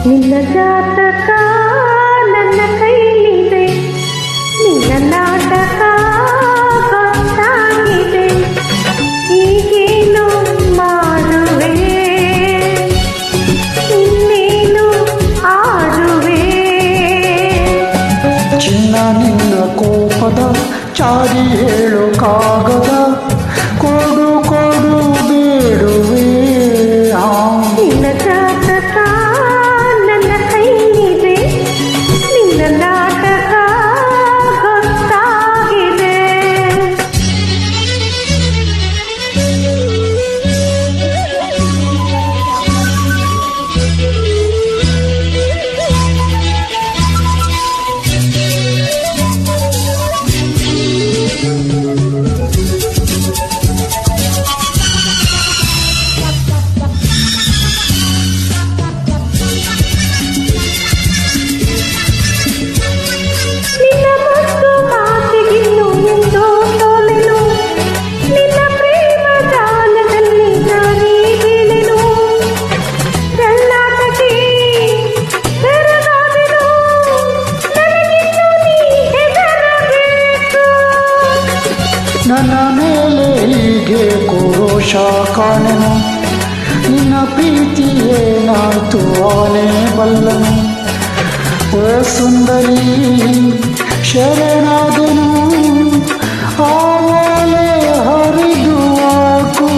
ನಿನ್ನ ಜಾತಕ ನನ್ನ ಕೈಲಿದೆ, ನಿನ್ನ ನಾಟಕ ಗೊತ್ತಾಗಿದೆ. ಈಗೇನು ಮಾಡುವೆ, ಇನ್ನೇನು ಆಡುವೆ. ಚಿನ್ನ ನಿನ್ನ ಕೋಪದ ಚಾಡಿ ಹೇಳು ಕಾಗದ, ಕೊಡು ಕೊಡು ಬೇಡುವೆ. ನಿನ್ನ ಜಾತಕ ನನ್ನ ಕೈಲಿದೆ, ನಿನ್ನ ನಾಟಕ ಗೊತ್ತಾಗಿದೆ. ನನ್ನ ಮೇಲೆ ಹೀಗೆ ಕೋರೋಷ ಕಾಣೆನು, ನಿನ್ನ ಪ್ರೀತಿಯೇನಾಯ್ತು ಆನೆ ಬಲ್ಲನು. ಓ ಸುಂದರಿ ಶರಣಾದೆನು, ಆವಾಲೆ ಹರಿದು ಹಾಕು.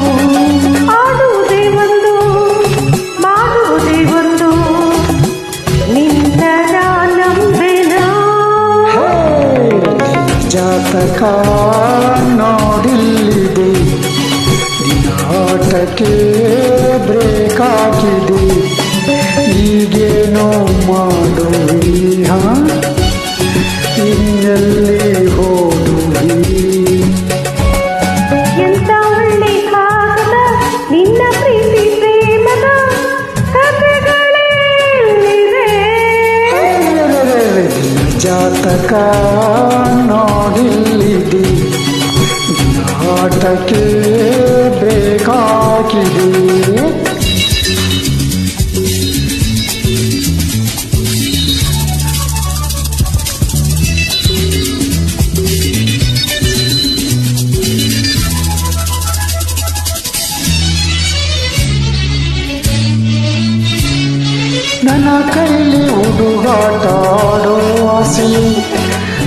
ಆಡುವುದೇ ಒಂದು ಮಾಡುವುದೇ ಒಂದು, ನಿನ್ನ ನಂಬೆನ. ಜಾತಕ ನೋಡಿಲ್ಲಿದೆ, ದಿನಾಟಕ್ಕೆ ಬ್ರೇಕ್ ಹಾಕಿದೆ. ಈಗೇನೋ ಮಾಡುವಿ, ಇನ್ನೆಲ್ಲಿ ಹೋದುವಿ. ಎಂತ ಒಳ್ಳೆ ಕಾಗದ ನಿನ್ನ ಪ್ರೀತಿ ಪ್ರೇಮದ ಕಥೆಗಳೇನಿವೆ. ಜಾತಕ ನೋಡಿಲ್ಲಿದೆ, ನಾಟಕ್ಕೆ ಬೇಕಾಗಿದೆ. ನನ್ನ ಕೈಲಿ ಹುಡುಗಾಟ ಆಡೋ ಆಸೆ,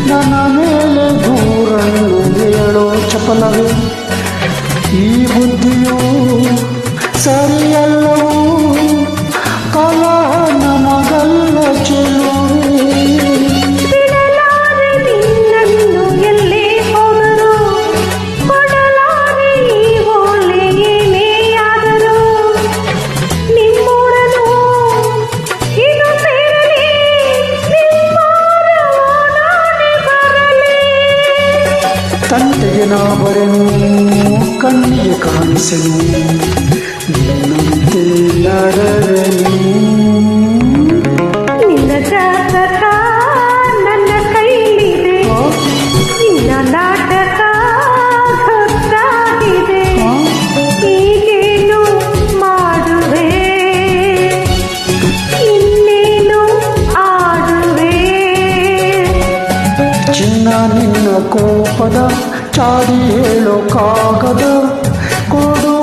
ನನ್ನ ಮೇಲೆ ದೂರನ್ನು ಹೇಳೋ ಚಪಲವೇ. ಈ ಬುದ್ಧಿಯು ಸರಿಯಲ್ಲವೂ, ಕಾಲ ನಮಗಲ್ಲ ಚೆಲುವೆ. ಬಿಡಲಾರೆ ನಿನ್ನನ್ನು ಎಲ್ಲೇ ಹೋದರು, ಕೊಡಲಾರೆ ಈ ಓಲೆ ಏನೇ ಆದರೂ. ನಿಮ್ಮೂರನು ಇದು ಸೇರಲಿ, ನಿಮ್ಮೂರ ಓಡಾಡಿ ಬರಲಿ. ತಂಟೆಗೆ ನಾ ಬರೆನು, ಕಣ್ಣಿಗೆ ಕಾಣಿಸೆನು, ನಿನ್ನಂತೆ ನಡೆವೆನು. ನಿನ್ನ ಜಾತಕ ನನ್ನ ಕೈಲಿದೆ, ನಿನ್ನ ನಾಟಕ ಗೊತ್ತಾಗಿದೆ. ಈಗೇನು ಮಾಡುವೆ, ಇನ್ನೇನು ಆಡುವೆ. ಚಿನ್ನ ನಿನ್ನ ಕೋಪದ ಚಾಡಿ ಹೇಳೋ ಕಾಗದ, ಕೊಡು